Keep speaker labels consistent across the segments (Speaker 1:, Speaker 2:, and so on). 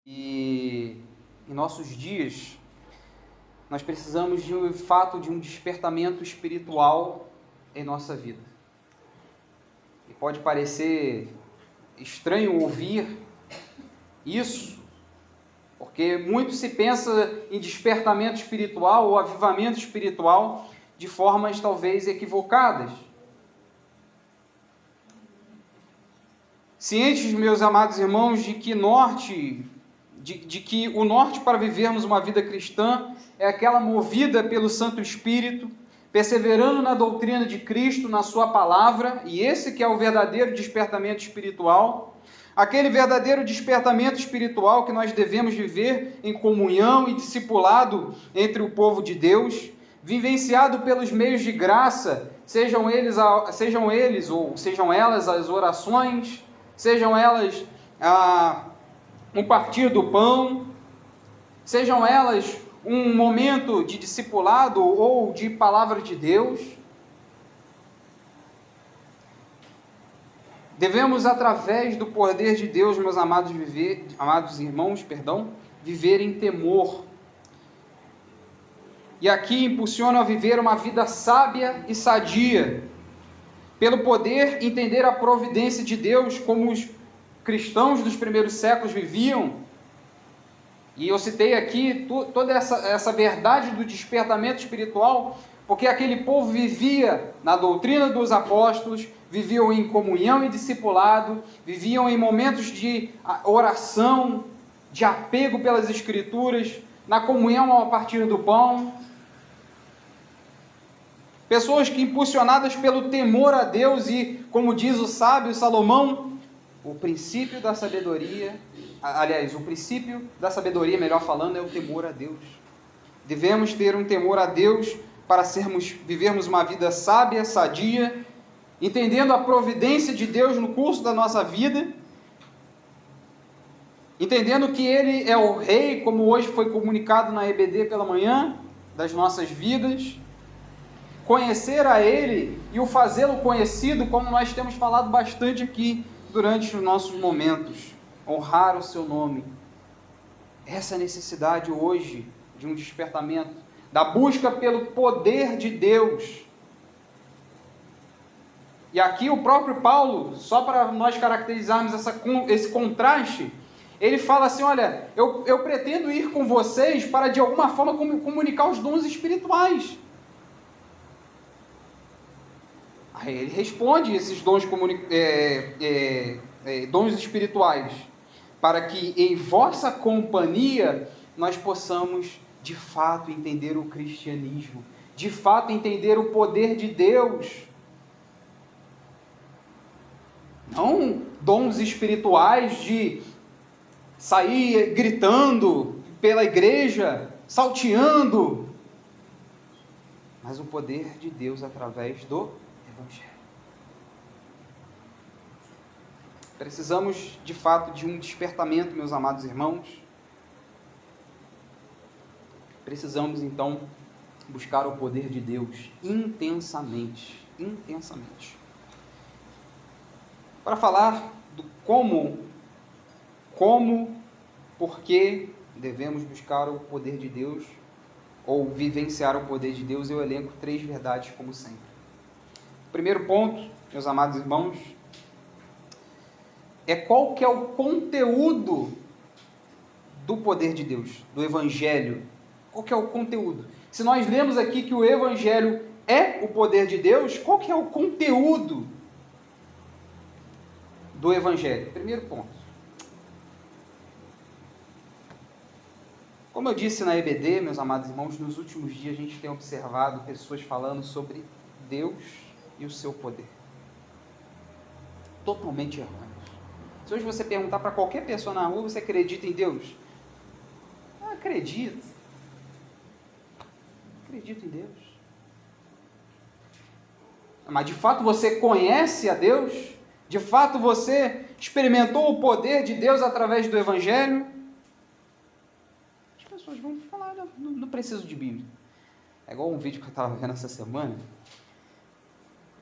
Speaker 1: E em nossos dias, nós precisamos de fato de um despertamento espiritual em nossa vida. E pode parecer estranho ouvir isso, porque muito se pensa em despertamento espiritual ou avivamento espiritual de formas talvez equivocadas. Cientes, meus amados irmãos, de que o norte para vivermos uma vida cristã é aquela movida pelo Santo Espírito, perseverando na doutrina de Cristo, na sua palavra, e esse que é o verdadeiro despertamento espiritual, aquele verdadeiro despertamento espiritual que nós devemos viver em comunhão e discipulado entre o povo de Deus, vivenciado pelos meios de graça, sejam eles ou sejam elas as orações, sejam elas um partir do pão, sejam elas um momento de discipulado ou de palavra de Deus. Devemos, através do poder de Deus, meus amados irmãos, viver em temor. E aqui impulsiona a viver uma vida sábia e sadia, pelo poder entender a providência de Deus, como os cristãos dos primeiros séculos viviam. E eu citei aqui toda essa verdade do despertamento espiritual, porque aquele povo vivia na doutrina dos apóstolos, viviam em comunhão e discipulado, viviam em momentos de oração, de apego pelas Escrituras, na comunhão ao partir do pão. Pessoas que, impulsionadas pelo temor a Deus e, como diz o sábio Salomão, o princípio da sabedoria, melhor falando, é o temor a Deus. Devemos ter um temor a Deus para vivermos uma vida sábia, sadia, entendendo a providência de Deus no curso da nossa vida, entendendo que Ele é o Rei, como hoje foi comunicado na EBD pela manhã, das nossas vidas, conhecer a Ele e o fazê-lo conhecido, como nós temos falado bastante aqui durante os nossos momentos, honrar o seu nome. Essa é a necessidade hoje de um despertamento, da busca pelo poder de Deus. E aqui o próprio Paulo, só para nós caracterizarmos esse contraste, ele fala assim, olha, eu pretendo ir com vocês para de alguma forma comunicar os dons espirituais. Aí ele responde esses dons espirituais, para que em vossa companhia nós possamos de fato entender o cristianismo, de fato entender o poder de Deus. Não dons espirituais de sair gritando pela igreja, salteando, mas o poder de Deus através do Evangelho. Precisamos de fato de um despertamento, meus amados irmãos. Precisamos então buscar o poder de Deus intensamente. Para falar do como, por que devemos buscar o poder de Deus ou vivenciar o poder de Deus, eu elenco 3 verdades como sempre. O primeiro ponto, meus amados irmãos, é qual que é o conteúdo do poder de Deus, do Evangelho. Qual que é o conteúdo? Se nós lemos aqui que o Evangelho é o poder de Deus, qual que é o conteúdo do Evangelho? Primeiro ponto. Como eu disse na EBD, meus amados irmãos, nos últimos dias a gente tem observado pessoas falando sobre Deus e o seu poder. Totalmente errado. Se hoje você perguntar para qualquer pessoa na rua, você acredita em Deus? Acredito em Deus. Mas de fato você conhece a Deus? De fato você experimentou o poder de Deus através do Evangelho? As pessoas vão falar, não preciso de Bíblia. É igual um vídeo que eu estava vendo essa semana,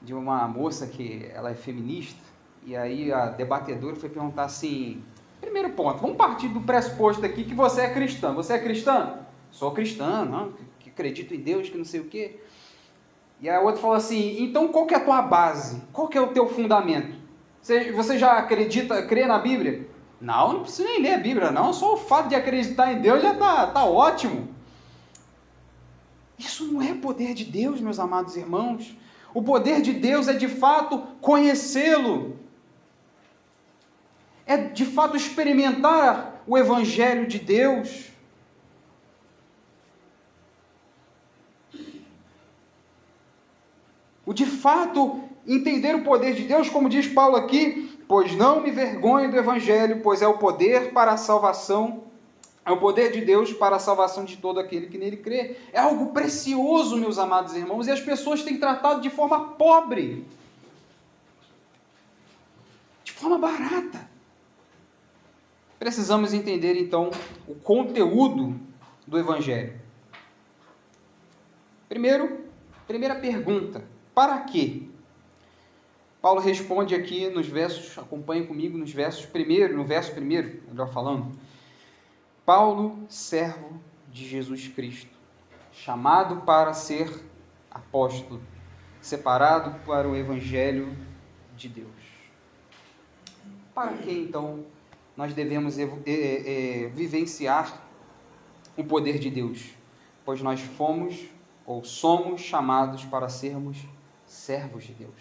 Speaker 1: de uma moça que ela é feminista, e aí a debatedora foi perguntar assim, Primeiro ponto, vamos partir do pressuposto aqui que você é cristã. Você é cristã? Sou cristã, não, que acredito em Deus, que não sei o quê. E a outra falou assim, então qual que é a tua base? Qual que é o teu fundamento? Você já crê na Bíblia? Não preciso nem ler a Bíblia, não. Só o fato de acreditar em Deus já tá ótimo. Isso não é poder de Deus, meus amados irmãos. O poder de Deus é de fato conhecê-lo. É de fato experimentar o Evangelho de Deus. O de fato entender o poder de Deus, como diz Paulo aqui, pois não me vergonho do Evangelho, pois é o poder para a salvação, é o poder de Deus para a salvação de todo aquele que nele crê. É algo precioso, meus amados irmãos, e as pessoas têm tratado de forma pobre, de forma barata. Precisamos entender, então, o conteúdo do Evangelho. Primeira pergunta, para quê? Paulo responde aqui nos versos, acompanhe comigo no verso primeiro, melhor falando. Paulo, servo de Jesus Cristo, chamado para ser apóstolo, separado para o Evangelho de Deus. Para que então nós devemos vivenciar o poder de Deus? Pois nós fomos ou somos chamados para sermos servos de Deus.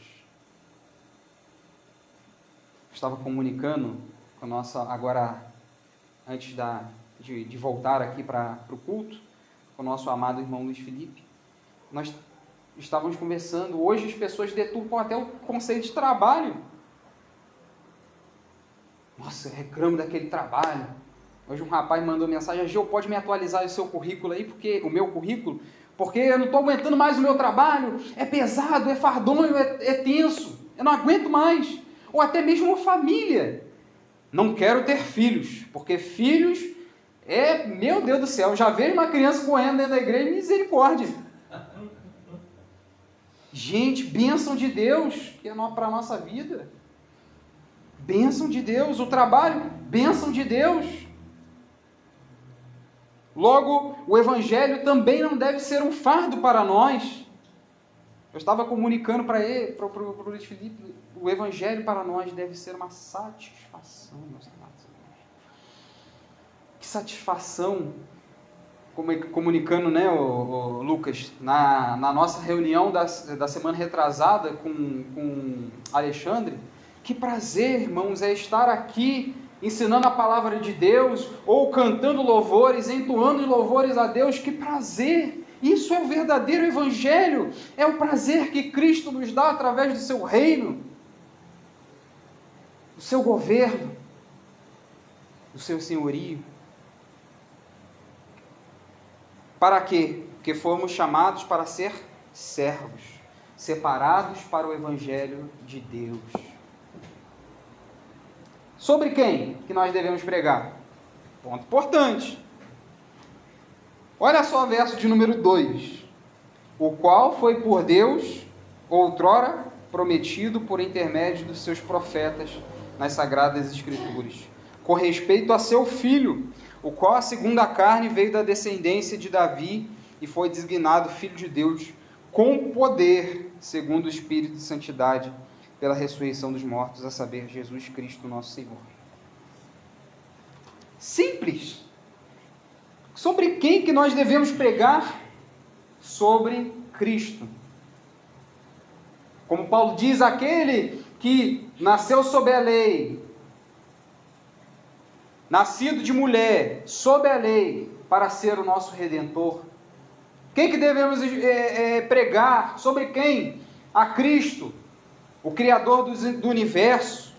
Speaker 1: Estava comunicando com a nossa, agora, antes de voltar aqui para o culto, com o nosso amado irmão Luiz Felipe. Nós estávamos conversando, hoje as pessoas deturpam até o conceito de trabalho. Nossa, eu reclamo daquele trabalho. Hoje um rapaz mandou mensagem, Gil, pode me atualizar o seu currículo aí, o meu currículo, porque eu não estou aguentando mais o meu trabalho, é pesado, é fardonho, é tenso, eu não aguento mais. Ou até mesmo família. Não quero ter filhos, porque filhos meu Deus do céu, eu já vejo uma criança correndo dentro da igreja, misericórdia. Gente, bênção de Deus, que é para a nossa vida. Bênção de Deus, o trabalho, bênção de Deus. Logo, o Evangelho também não deve ser um fardo para nós. Eu estava comunicando para ele, para o Luiz Felipe, o Evangelho para nós deve ser uma satisfação, meus amados irmãos. Que satisfação, comunicando, né, o Lucas, na nossa reunião da semana retrasada com Alexandre, que prazer, irmãos, é estar aqui ensinando a palavra de Deus, ou cantando louvores, entoando louvores a Deus, que prazer! Isso é o verdadeiro Evangelho, é o prazer que Cristo nos dá através do seu reino, do seu governo, do seu senhorio. Para quê? Porque fomos chamados para ser servos, separados para o Evangelho de Deus. Sobre quem que nós devemos pregar? Ponto importante. Olha só o verso de número 2. O qual foi por Deus, outrora, prometido por intermédio dos seus profetas nas Sagradas Escrituras, com respeito a seu Filho, o qual, segundo a carne, veio da descendência de Davi e foi designado Filho de Deus, com poder, segundo o Espírito de Santidade, pela ressurreição dos mortos, a saber, Jesus Cristo, nosso Senhor. Simples. Sobre quem que nós devemos pregar? Sobre Cristo. Como Paulo diz, aquele que nasceu sob a lei, nascido de mulher, sob a lei, para ser o nosso Redentor. Quem que devemos pregar? Sobre quem? A Cristo, o Criador do universo,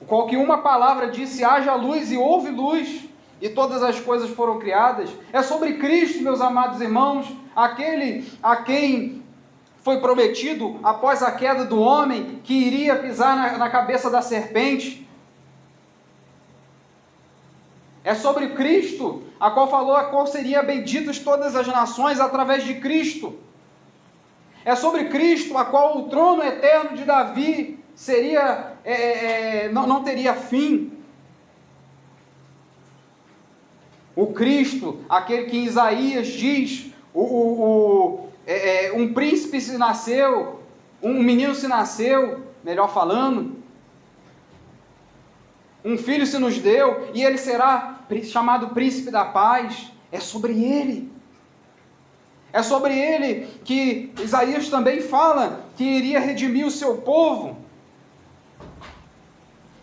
Speaker 1: o qual que uma palavra disse, haja luz e houve luz, e todas as coisas foram criadas. É sobre Cristo, meus amados irmãos, aquele a quem foi prometido, após a queda do homem, que iria pisar na cabeça da serpente. É sobre Cristo, a qual falou a qual seria benditas todas as nações através de Cristo. É sobre Cristo, a qual o trono eterno de Davi seria, não teria fim. O Cristo, aquele que em Isaías diz, um príncipe se nasceu, um menino se nasceu, melhor falando, um filho se nos deu, e ele será chamado príncipe da paz. É sobre ele. É sobre ele que Isaías também fala que iria redimir o seu povo.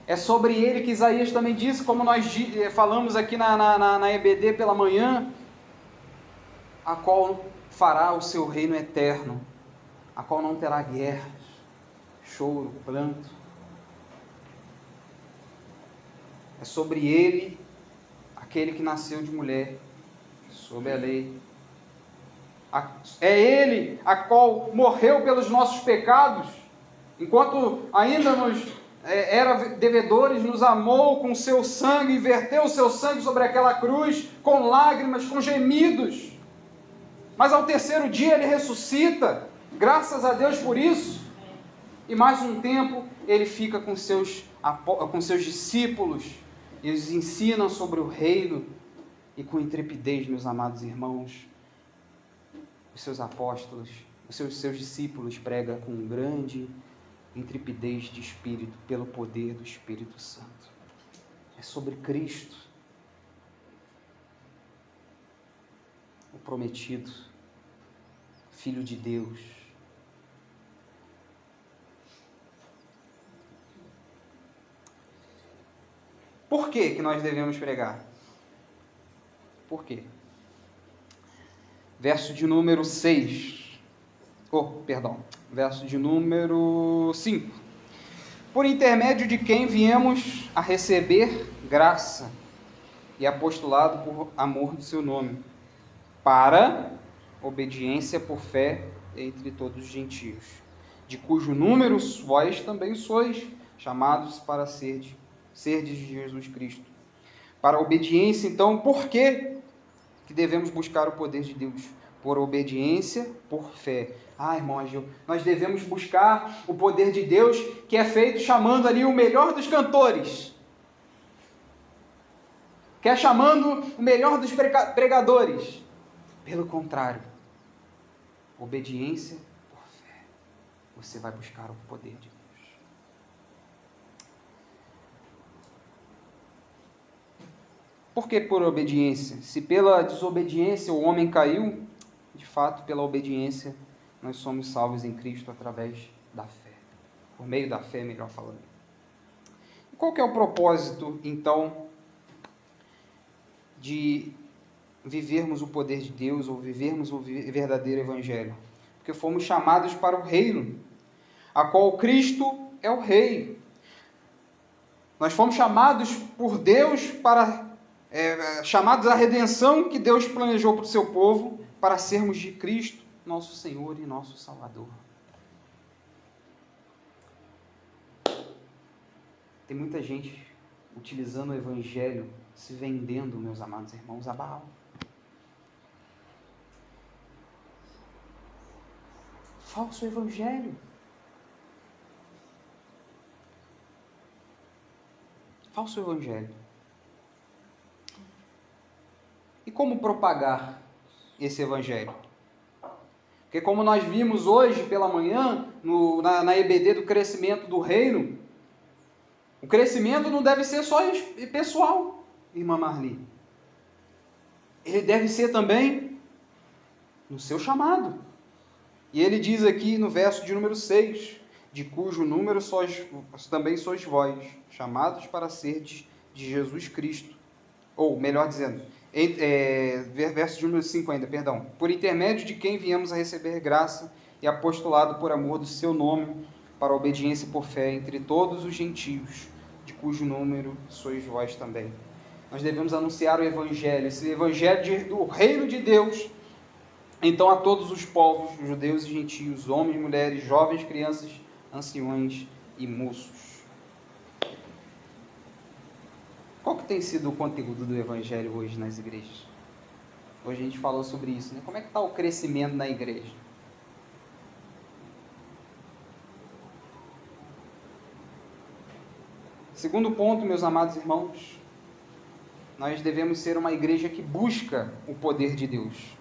Speaker 1: É sobre ele que Isaías também disse, como nós falamos aqui na EBD pela manhã, a qual fará o seu reino eterno, a qual não terá guerras, choro, pranto. É sobre ele, aquele que nasceu de mulher, sob a lei. É ele a qual morreu pelos nossos pecados, enquanto ainda era devedores, nos amou com seu sangue, e verteu o seu sangue sobre aquela cruz, com lágrimas, com gemidos. Mas ao terceiro dia ele ressuscita, graças a Deus por isso. E mais um tempo ele fica com seus discípulos, e eles ensinam sobre o reino, e com intrepidez, meus amados irmãos, os seus apóstolos, os seus discípulos pregam com grande intrepidez de espírito, pelo poder do Espírito Santo. É sobre Cristo, o prometido, Filho de Deus. Por que nós devemos pregar? Por quê? Verso de número 6. Verso de número 5. Por intermédio de quem viemos a receber graça e apostolado por amor do seu nome, para obediência por fé entre todos os gentios, de cujo número vós também sois chamados para serdes de Jesus Cristo. Para obediência, então, por que devemos buscar o poder de Deus? Por obediência, por fé. Irmãos, nós devemos buscar o poder de Deus, que é feito chamando ali o melhor dos cantores, que é chamando o melhor dos pregadores. Pelo contrário, obediência por fé. Você vai buscar o poder de Deus. Por que por obediência? Se pela desobediência o homem caiu, de fato, pela obediência, nós somos salvos em Cristo através da fé. Por meio da fé, melhor falando. E qual que é o propósito, então, de vivermos o poder de Deus, ou vivermos o verdadeiro Evangelho? Porque fomos chamados para o reino, a qual Cristo é o Rei. Nós fomos chamados por Deus chamados à redenção que Deus planejou para o seu povo, para sermos de Cristo, nosso Senhor e nosso Salvador. Tem muita gente utilizando o Evangelho, se vendendo, meus amados irmãos, a Baal. Falso Evangelho. Falso Evangelho. E como propagar esse Evangelho? Porque como nós vimos hoje pela manhã, na EBD do crescimento do reino, o crescimento não deve ser só pessoal, irmã Marli. Ele deve ser também no seu chamado. E ele diz aqui no verso de número 6, de cujo número também sois vós, chamados para serdes de Jesus Cristo. Ou, melhor dizendo, verso de número 5 ainda, perdão. Por intermédio de quem viemos a receber graça e apostolado por amor do seu nome, para a obediência por fé entre todos os gentios, de cujo número sois vós também. Nós devemos anunciar o Evangelho, esse Evangelho do reino de Deus, então a todos os povos, judeus e gentios, homens, mulheres, jovens, crianças, anciões e moços. Qual que tem sido o conteúdo do Evangelho hoje nas igrejas? Hoje a gente falou sobre isso, né? Como é que está o crescimento na igreja? Segundo ponto, meus amados irmãos, nós devemos ser uma igreja que busca o poder de Deus.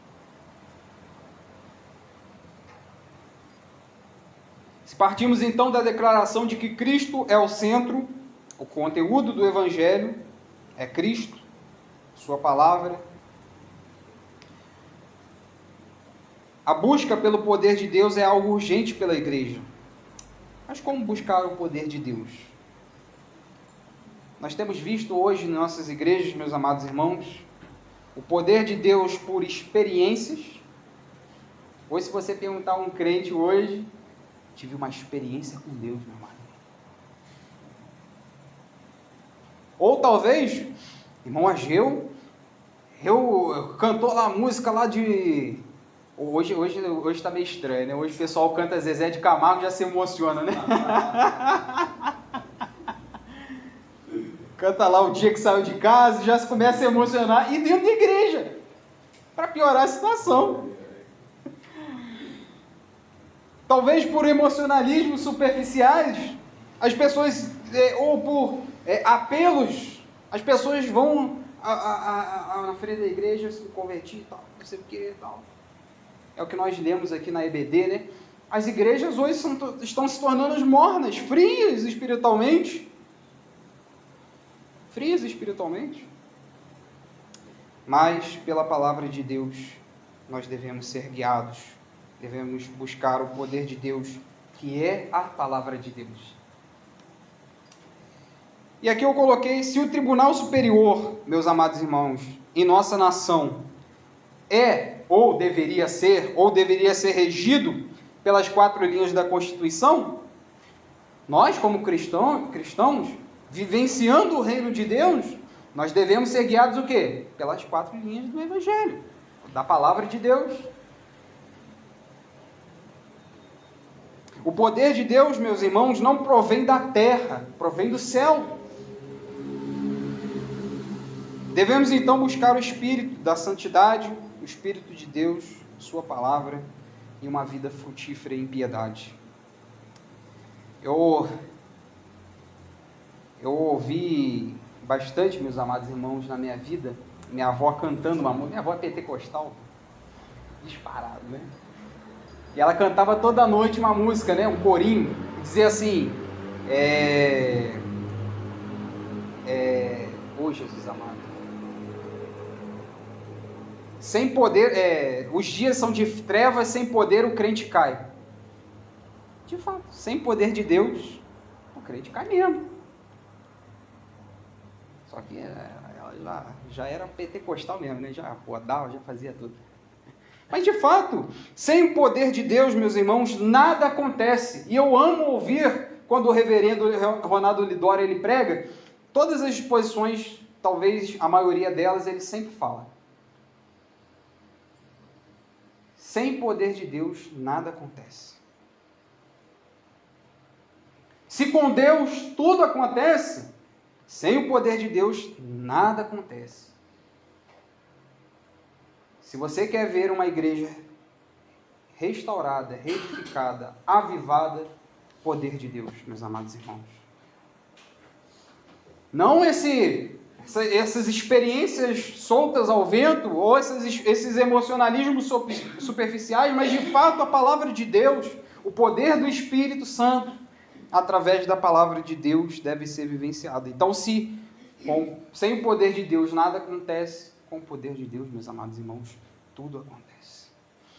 Speaker 1: Se partimos então da declaração de que Cristo é o centro, o conteúdo do Evangelho é Cristo, Sua palavra, a busca pelo poder de Deus é algo urgente pela igreja. Mas como buscar o poder de Deus? Nós temos visto hoje em nossas igrejas, meus amados irmãos, o poder de Deus por experiências. Hoje, se você perguntar a um crente hoje, tive uma experiência com Deus, meu amado. Ou talvez, irmão Ageu, eu cantou lá a música lá de... Hoje está meio estranho, né? Hoje o pessoal canta Zezé de Camargo e já se emociona, né? Canta lá o dia que saiu de casa e já se começa a se emocionar. E dentro da igreja, para piorar a situação. Talvez por emocionalismos superficiais, as pessoas, ou por apelos, as pessoas vão na frente da igreja se convertir e tal, não sei o que e tal. É o que nós lemos aqui na EBD, né? As igrejas hoje estão se tornando mornas, frias espiritualmente. Frias espiritualmente. Mas, pela palavra de Deus, nós devemos ser guiados. Devemos buscar o poder de Deus, que é a palavra de Deus. E aqui eu coloquei, se o Tribunal Superior, meus amados irmãos, em nossa nação, ou deveria ser regido pelas 4 linhas da Constituição, nós, como cristãos, vivenciando o reino de Deus, nós devemos ser guiados o quê? Pelas 4 linhas do Evangelho, da palavra de Deus. O poder de Deus, meus irmãos, não provém da terra, provém do céu. Devemos então buscar o Espírito da santidade, o Espírito de Deus, Sua palavra e uma vida frutífera em piedade. Eu ouvi bastante, meus amados irmãos, na minha vida, minha avó cantando uma música. Minha avó é pentecostal, disparado, né? E ela cantava toda noite uma música, né? Um corinho, dizia assim, ô Jesus amado, sem poder, os dias são de trevas, sem poder o crente cai. De fato, sem poder de Deus, o crente cai mesmo. Só que ela já era pentecostal mesmo, né? Já rodava, já fazia tudo. Mas de fato, sem o poder de Deus, meus irmãos, nada acontece. E eu amo ouvir quando o reverendo Ronaldo Lidório ele prega, todas as exposições, talvez a maioria delas, ele sempre fala. Sem poder de Deus, nada acontece. Se com Deus tudo acontece, sem o poder de Deus, nada acontece. Se você quer ver uma igreja restaurada, reedificada, avivada, poder de Deus, meus amados irmãos. Não essas experiências soltas ao vento, ou esses emocionalismos superficiais, mas de fato a palavra de Deus, o poder do Espírito Santo, através da palavra de Deus, deve ser vivenciado. Então, sem o poder de Deus nada acontece, com o poder de Deus, meus amados irmãos, tudo acontece.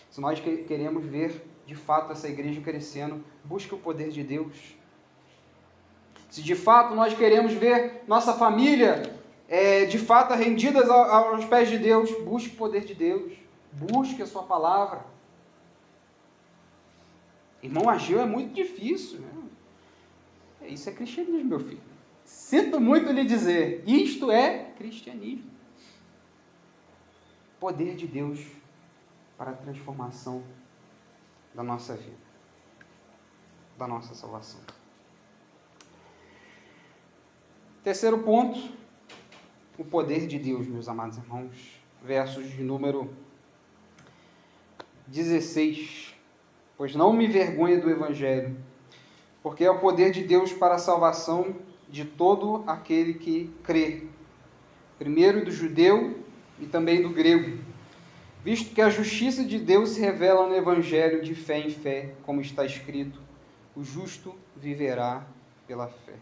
Speaker 1: Se nós queremos ver, de fato, essa igreja crescendo, busque o poder de Deus. Se de fato nós queremos ver nossa família, de fato, rendidas aos pés de Deus, busque o poder de Deus, busque a sua palavra. Irmão Ageu, é muito difícil, né? Isso é cristianismo, meu filho. Sinto muito lhe dizer, isto é cristianismo. Poder de Deus para a transformação da nossa vida, da nossa salvação. Terceiro ponto, o poder de Deus, meus amados irmãos, versos de número 16. Pois não me envergonhe do Evangelho, porque é o poder de Deus para a salvação de todo aquele que crê, primeiro do judeu e também do grego, visto que a justiça de Deus se revela no Evangelho de fé em fé, como está escrito, o justo viverá pela fé.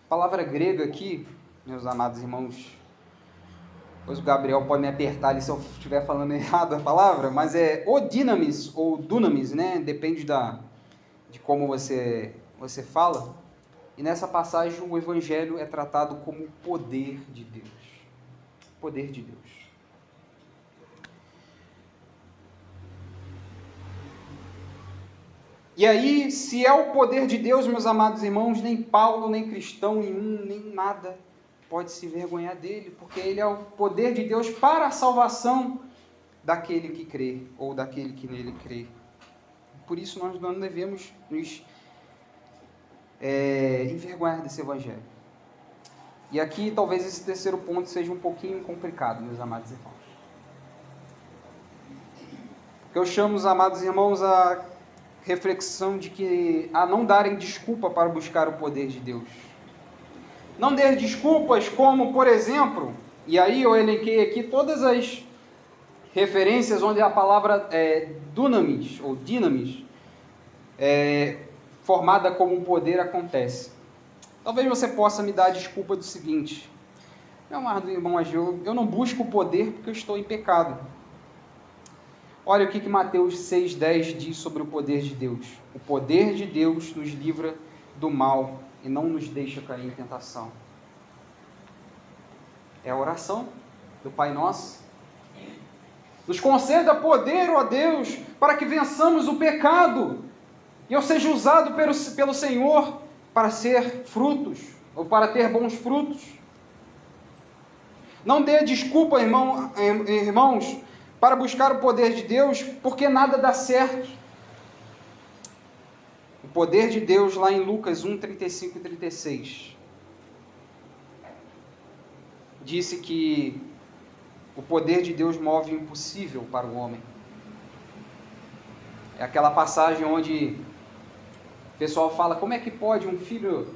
Speaker 1: A palavra grega aqui, meus amados irmãos, pois o Gabriel pode me apertar ali se eu estiver falando errado a palavra, mas é o dinamis ou dunamis, né? Depende de como você fala. E nessa passagem o Evangelho é tratado como poder de Deus. Poder de Deus. E aí, se é o poder de Deus, meus amados irmãos, nem Paulo, nem cristão nenhum, nem nada pode se envergonhar dele, porque ele é o poder de Deus para a salvação daquele que crê, ou daquele que nele crê. Por isso nós não devemos nos envergonhar desse Evangelho. E aqui talvez esse terceiro ponto seja um pouquinho complicado, meus amados irmãos. Porque eu chamo os amados irmãos a reflexão de que a não darem desculpa para buscar o poder de Deus. Não der desculpas como, por exemplo, e aí eu elenquei aqui todas as referências onde a palavra dunamis, ou dinamis, formada como um poder, acontece. Talvez você possa me dar a desculpa do seguinte: meu amado irmão Ageu, eu não busco o poder porque eu estou em pecado. Olha o que Mateus 6,10 diz sobre o poder de Deus. O poder de Deus nos livra do mal e não nos deixa cair em tentação. É a oração do Pai Nosso. Nos conceda poder, ó Deus, para que vençamos o pecado e eu seja usado pelo Senhor para ser frutos, ou para ter bons frutos. Não dê desculpa, irmãos, para buscar o poder de Deus, porque nada dá certo. O poder de Deus lá em Lucas 1, 35 e 36. Disse que o poder de Deus move o impossível para o homem. É aquela passagem onde o pessoal fala: como é que pode um filho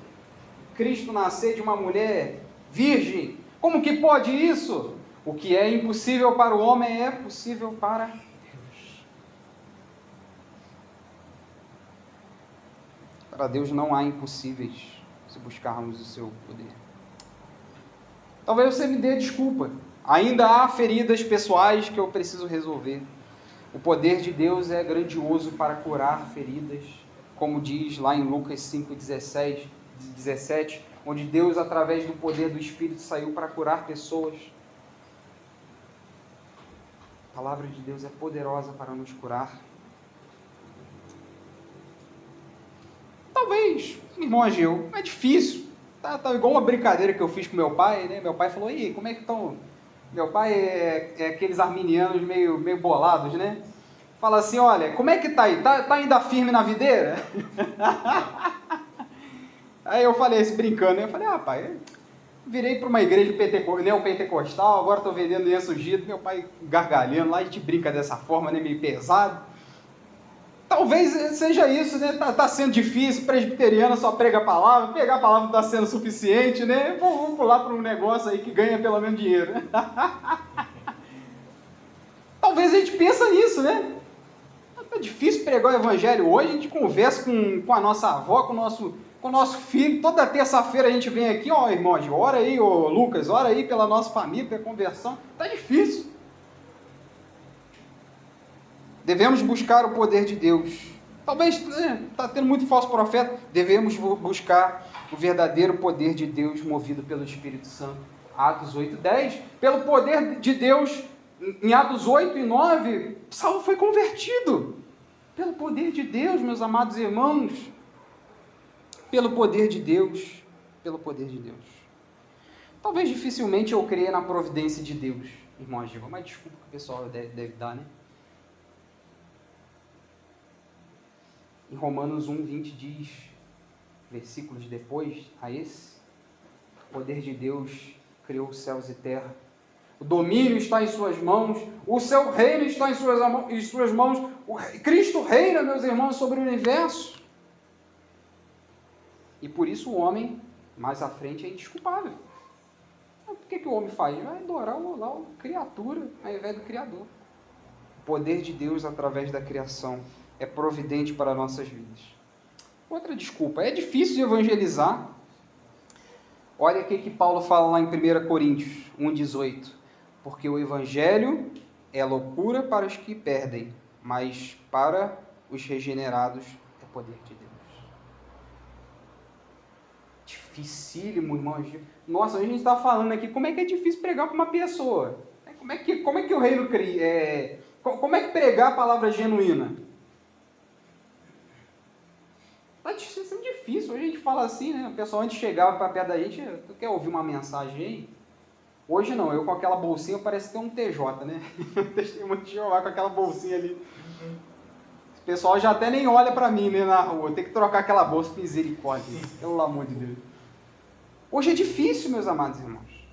Speaker 1: Cristo nascer de uma mulher virgem? Como que pode isso? O que é impossível para o homem é possível para Deus. Para Deus não há impossíveis se buscarmos o seu poder. Talvez você me dê desculpa. Ainda há feridas pessoais que eu preciso resolver. O poder de Deus é grandioso para curar feridas, como diz lá em Lucas 5:17, onde Deus, através do poder do Espírito, saiu para curar pessoas. A palavra de Deus é poderosa para nos curar. Talvez, irmão Ageu, é difícil. Tá igual uma brincadeira que eu fiz com meu pai, né? Meu pai falou: e como é que estão? Meu pai é aqueles arminianos meio bolados, né? Fala assim: olha, como é que tá aí? Tá ainda firme na videira? Aí eu falei assim, brincando, né? Eu falei: ah, pai, virei para uma igreja neopentecostal, agora estou vendendo lenço ungido. Meu pai gargalhando lá, a gente brinca dessa forma, né? Meio pesado. Talvez seja isso, né? Tá sendo difícil, presbiteriana só prega a palavra, pregar a palavra não está sendo suficiente, né? Vamos pular para um negócio aí que ganha pelo menos dinheiro. Talvez a gente pense nisso, né? É difícil pregar o evangelho hoje, a gente conversa com a nossa avó, com o nosso filho, toda terça-feira a gente vem aqui, ó, irmãos, ora aí, ô Lucas, ora aí pela nossa família, pela conversão. Tá difícil. Devemos buscar o poder de Deus. Talvez está tendo muito falso profeta. Devemos buscar o verdadeiro poder de Deus movido pelo Espírito Santo. Atos 8:10. Pelo poder de Deus, em Atos 8 e 9, Saulo foi convertido. Pelo poder de Deus, meus amados irmãos. Pelo poder de Deus. Pelo poder de Deus. Talvez dificilmente eu creia na providência de Deus, irmão Agil, mas desculpa que o pessoal deve dar, né? Em Romanos 1:20 diz, versículos depois a esse: o poder de Deus criou os céus e terra. O domínio está em suas mãos, o seu reino está em suas mãos. Cristo reina, meus irmãos, sobre o universo. E por isso o homem, mais à frente, é indesculpável. Por que o homem faz? Vai adorar lá o criatura ao invés do Criador. O poder de Deus através da criação é providente para nossas vidas. Outra desculpa, é difícil de evangelizar. Olha o que Paulo fala lá em 1 Coríntios 1,18. Porque o evangelho é loucura para os que perdem, mas para os regenerados é poder de Deus. Dificílimo, irmãos. Nossa, a gente está falando aqui, como é que é difícil pregar para uma pessoa? Como é que o reino cria? Como é que pregar a palavra genuína? Está sendo difícil. Hoje a gente fala assim, né? O pessoal antes chegava para perto da gente, tu quer ouvir uma mensagem aí? Hoje não, eu com aquela bolsinha parece ter um TJ, né? Testemunho de Jeová com aquela bolsinha ali. O pessoal já até nem olha para mim, né, na rua. Tem que trocar aquela bolsa, misericórdia. Pelo amor de Deus. Hoje é difícil, meus amados irmãos.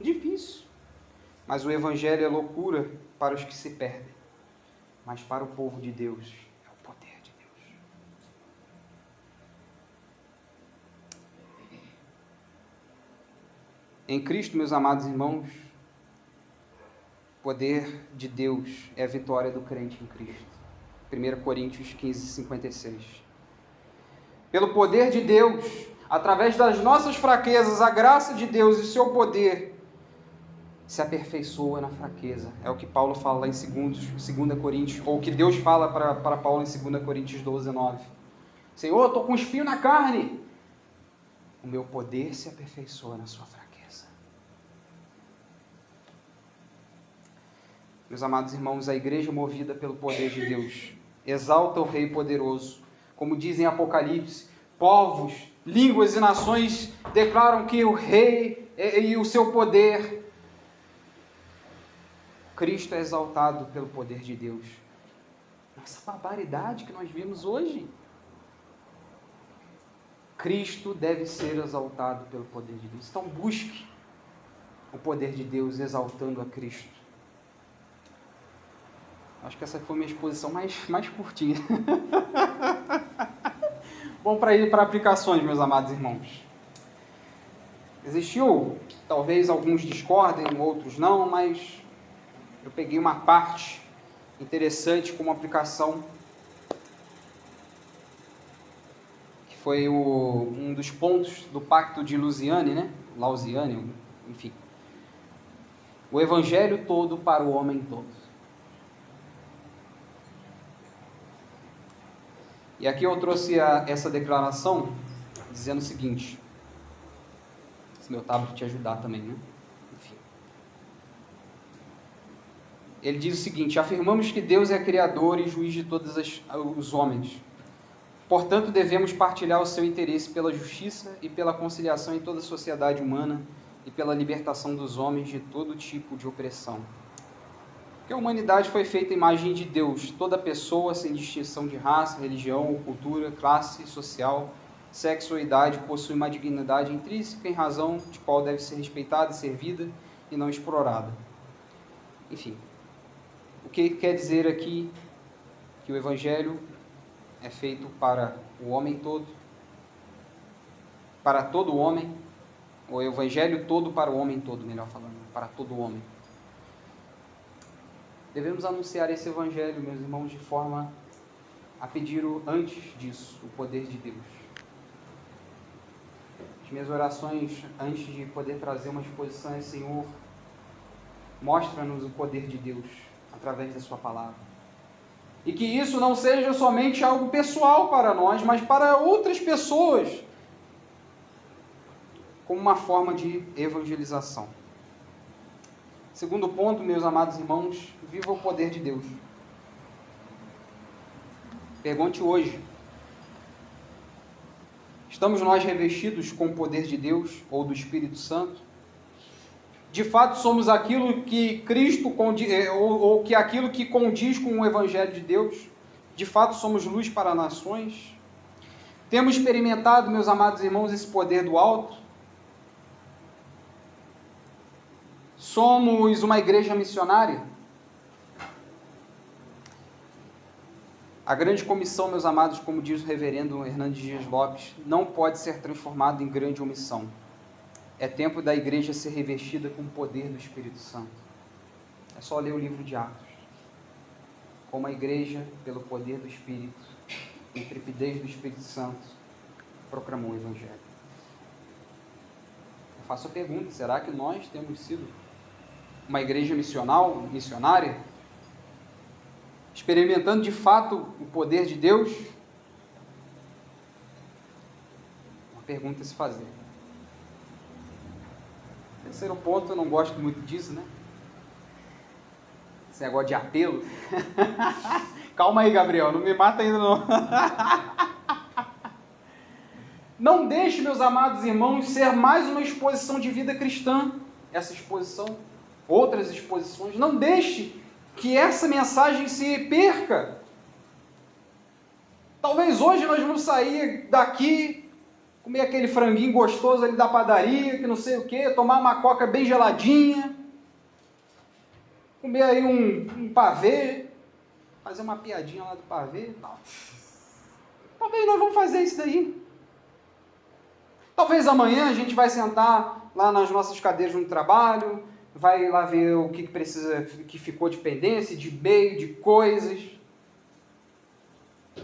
Speaker 1: Difícil. Mas o evangelho é loucura para os que se perdem. Mas para o povo de Deus é o poder de Deus. Em Cristo, meus amados irmãos, o poder de Deus é a vitória do crente em Cristo. 1 Coríntios 15, 56. Pelo poder de Deus, através das nossas fraquezas, a graça de Deus e seu poder se aperfeiçoa na fraqueza. É o que Paulo fala lá em 2 Coríntios, ou o que Deus fala para Paulo em 2 Coríntios 12, 9. Senhor, eu estou com um espinho na carne. O meu poder se aperfeiçoa na sua fraqueza. Meus amados irmãos, a igreja movida pelo poder de Deus exalta o Rei poderoso. Como diz em Apocalipse, povos, línguas e nações declaram que o Rei e o seu poder. Cristo é exaltado pelo poder de Deus. Essa barbaridade que nós vimos hoje. Cristo deve ser exaltado pelo poder de Deus. Então busque o poder de Deus exaltando a Cristo. Acho que essa foi a minha exposição mais curtinha. Vamos para ir para aplicações, meus amados irmãos. Existiu, talvez alguns discordem, outros não, mas eu peguei uma parte interessante como aplicação, que foi um dos pontos do Pacto de Lausanne, né? Lausanne, enfim. O Evangelho todo para o homem todo. E aqui eu trouxe essa declaração dizendo o seguinte, se meu tablet te ajudar também, né? Enfim. Ele diz o seguinte: afirmamos que Deus é criador e juiz de todos os homens. Portanto, devemos partilhar o seu interesse pela justiça e pela conciliação em toda a sociedade humana e pela libertação dos homens de todo tipo de opressão. Porque a humanidade foi feita à imagem de Deus, toda pessoa, sem distinção de raça, religião, cultura, classe social, sexo ou idade, possui uma dignidade intrínseca em razão de qual deve ser respeitada e servida e não explorada. Enfim, o que quer dizer aqui que o Evangelho é feito para o homem todo, para todo homem, o Evangelho todo para o homem todo, melhor falando, para todo homem. Devemos anunciar esse Evangelho, meus irmãos, de forma a pedir antes disso o poder de Deus. As minhas orações, antes de poder trazer uma exposição, é: Senhor, mostra-nos o poder de Deus através da sua palavra. E que isso não seja somente algo pessoal para nós, mas para outras pessoas, como uma forma de evangelização. Segundo ponto, meus amados irmãos, viva o poder de Deus. Pergunte hoje: estamos nós revestidos com o poder de Deus ou do Espírito Santo? De fato somos aquilo que Cristo ou que aquilo que condiz com o Evangelho de Deus? De fato somos luz para nações? Temos experimentado, meus amados irmãos, esse poder do alto? Somos uma igreja missionária? A grande comissão, meus amados, como diz o reverendo Hernandes Dias Lopes, não pode ser transformada em grande omissão. É tempo da igreja ser revestida com o poder do Espírito Santo. É só ler o livro de Atos. Como a igreja, pelo poder do Espírito, intrepidez do Espírito Santo, proclamou o Evangelho. Eu faço a pergunta, será que nós temos sido uma igreja missionária, experimentando de fato o poder de Deus? Uma pergunta a se fazer. Terceiro ponto, eu não gosto muito disso, né? Esse negócio de apelo. Calma aí, Gabriel, não me mata ainda não. Não deixe, meus amados irmãos, ser mais uma exposição de vida cristã. Essa exposição, outras exposições. Não deixe que essa mensagem se perca. Talvez hoje nós vamos sair daqui, comer aquele franguinho gostoso ali da padaria, que não sei o que, tomar uma coca bem geladinha, comer aí um pavê, fazer uma piadinha lá do pavê e tal. Talvez nós vamos fazer isso daí. Talvez amanhã a gente vai sentar lá nas nossas cadeiras no trabalho, vai lá ver o que precisa, que ficou de pendência, de e-mail, de coisas.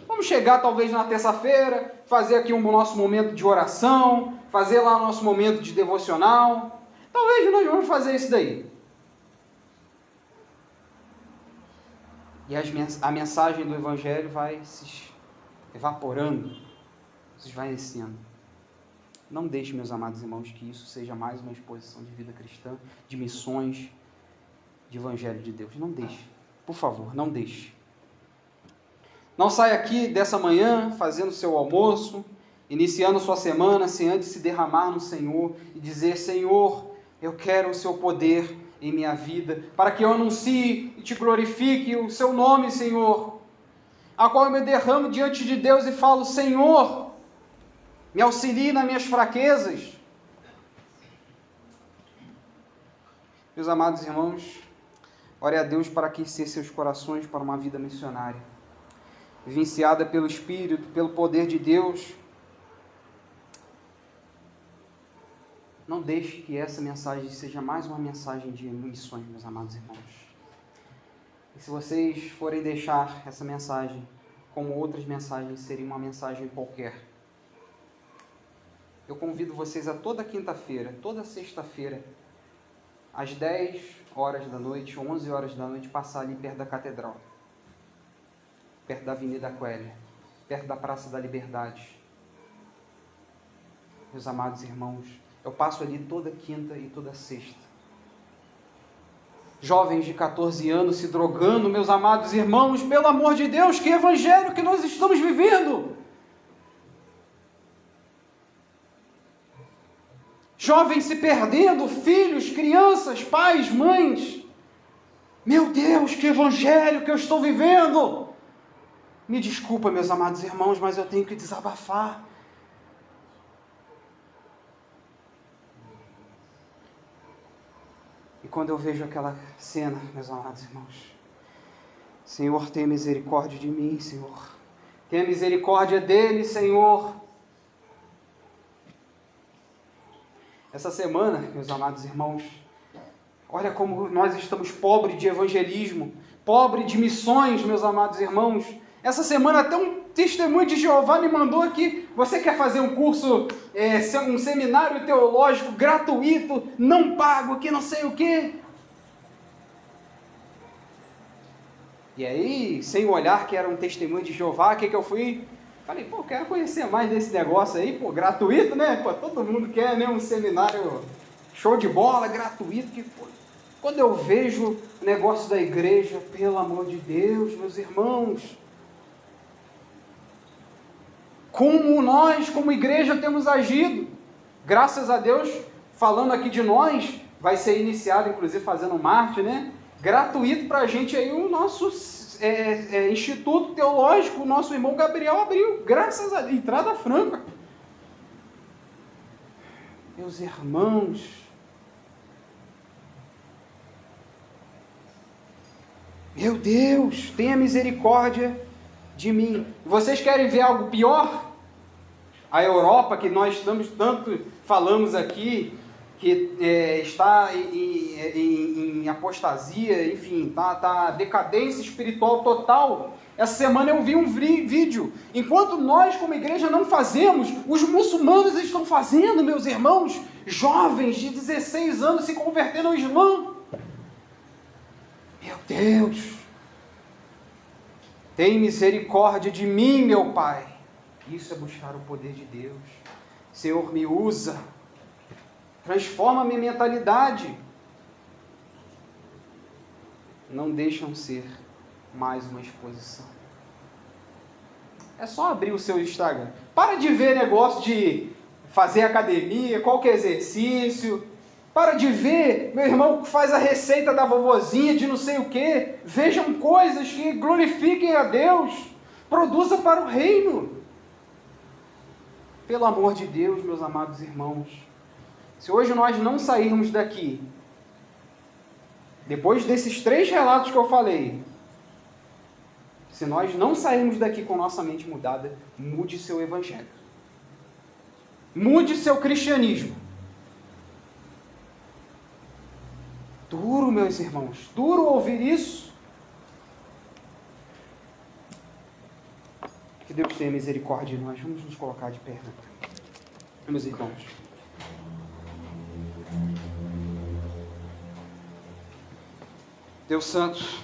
Speaker 1: Vamos chegar talvez na terça-feira, fazer aqui um nosso momento de oração, fazer lá o nosso momento de devocional. Talvez nós vamos fazer isso daí. E a mensagem do Evangelho vai se evaporando, se esvaecendo. Não deixe, meus amados irmãos, que isso seja mais uma exposição de vida cristã, de missões, de Evangelho de Deus. Não deixe, por favor, não deixe. Não saia aqui dessa manhã fazendo seu almoço, iniciando sua semana, sem antes se derramar no Senhor e dizer: Senhor, eu quero o seu poder em minha vida, para que eu anuncie e te glorifique o seu nome, Senhor, a qual eu me derramo diante de Deus e falo: Senhor, me auxilie nas minhas fraquezas. Meus amados irmãos, ore a Deus para aquecer seus corações para uma vida missionária, vivenciada pelo Espírito, pelo poder de Deus. Não deixe que essa mensagem seja mais uma mensagem de missões, meus amados irmãos. E se vocês forem deixar essa mensagem, como outras mensagens, seria uma mensagem qualquer, eu convido vocês a toda quinta-feira, toda sexta-feira, às 10 horas da noite, 11 horas da noite, passar ali perto da Catedral, perto da Avenida Coelha, perto da Praça da Liberdade. Meus amados irmãos, eu passo ali toda quinta e toda sexta. Jovens de 14 anos se drogando, meus amados irmãos, pelo amor de Deus, que evangelho que nós estamos vivendo! Jovens se perdendo, filhos, crianças, pais, mães. Meu Deus, que evangelho que eu estou vivendo! Me desculpa, meus amados irmãos, mas eu tenho que desabafar. E quando eu vejo aquela cena, meus amados irmãos, Senhor, tenha misericórdia de mim, Senhor. Tenha misericórdia dele, Senhor. Essa semana, meus amados irmãos, olha como nós estamos pobres de evangelismo, pobres de missões, meus amados irmãos. Essa semana até um testemunho de Jeová me mandou aqui: você quer fazer um curso, um seminário teológico gratuito, não pago, que não sei o quê? E aí, sem olhar que era um testemunho de Jeová, o que eu fui? Falei, pô, quero conhecer mais desse negócio aí, pô, gratuito, né? Pô, todo mundo quer, né? Um seminário show de bola, gratuito, que pô. Quando eu vejo o negócio da igreja, pelo amor de Deus, meus irmãos, como nós, como igreja, temos agido. Graças a Deus, falando aqui de nós, vai ser iniciado, inclusive, fazendo marketing, né? Gratuito para a gente aí o nosso Instituto Teológico, o nosso irmão Gabriel abriu, graças a entrada franca. Meus irmãos, meu Deus, tenha misericórdia de mim. Vocês querem ver algo pior? A Europa, que nós tanto falamos aqui, que está em apostasia, enfim, tá decadência espiritual total. Essa semana eu vi um vídeo. Enquanto nós, como igreja, não fazemos, os muçulmanos estão fazendo, meus irmãos, jovens de 16 anos se convertendo ao Islã. Meu Deus! Tem misericórdia de mim, meu Pai. Isso é buscar o poder de Deus. Senhor, me usa. Transforma a minha mentalidade. Não deixam ser mais uma exposição. É só abrir o seu Instagram. Para de ver negócio de fazer academia, qualquer exercício. Para de ver, meu irmão, que faz a receita da vovozinha de não sei o quê. Vejam coisas que glorifiquem a Deus. Produza para o reino. Pelo amor de Deus, meus amados irmãos. Se hoje nós não sairmos daqui, depois desses 3 relatos que eu falei, se nós não sairmos daqui com nossa mente mudada, mude seu evangelho. Mude seu cristianismo. Duro, meus irmãos, duro ouvir isso. Que Deus tenha misericórdia de nós. Vamos nos colocar de pé, meus irmãos. Deus Santo,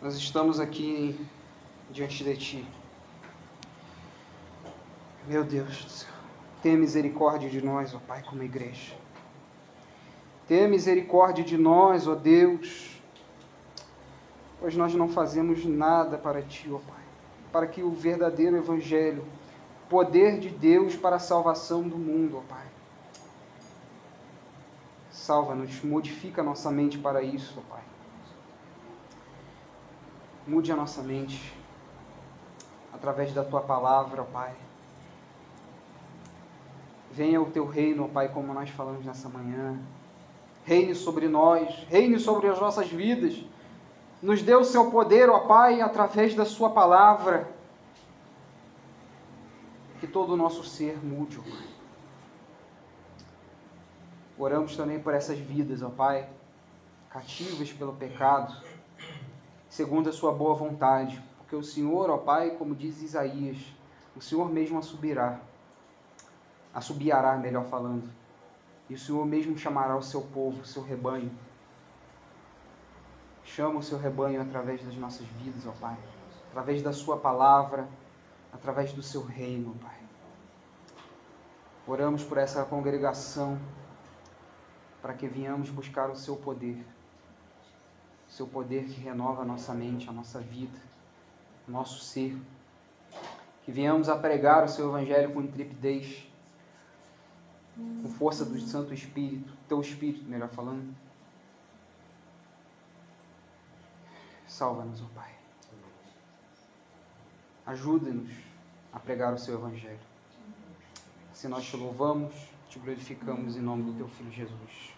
Speaker 1: nós estamos aqui diante de Ti. Meu Deus do céu, tenha misericórdia de nós, ó Pai, como igreja. Tenha misericórdia de nós, ó Deus, pois nós não fazemos nada para Ti, ó Pai, para que o verdadeiro Evangelho, poder de Deus para a salvação do mundo, ó Pai. Salva-nos, modifica a nossa mente para isso, ó Pai. Mude a nossa mente através da Tua palavra, ó Pai. Venha o Teu reino, ó Pai, como nós falamos nessa manhã. Reine sobre nós, reine sobre as nossas vidas. Nos dê o Seu poder, ó Pai, através da Sua palavra. Que todo o nosso ser mude, ó Pai. Oramos também por essas vidas, ó Pai, cativas pelo pecado, segundo a Sua boa vontade. Porque o Senhor, ó Pai, como diz Isaías, o Senhor mesmo assobiará, melhor falando. E o Senhor mesmo chamará o Seu povo, o Seu rebanho. Chama o Seu rebanho através das nossas vidas, ó Pai. Através da Sua palavra, através do Seu reino, ó Pai. Oramos por essa congregação, para que venhamos buscar o Seu poder que renova a nossa mente, a nossa vida, o nosso ser, que venhamos a pregar o Seu Evangelho com intrepidez, com força do Santo Espírito, Teu Espírito, melhor falando. Salva-nos, ó Pai. Ajuda-nos a pregar o Seu Evangelho. Se nós Te louvamos, Te glorificamos em nome do Teu Filho Jesus.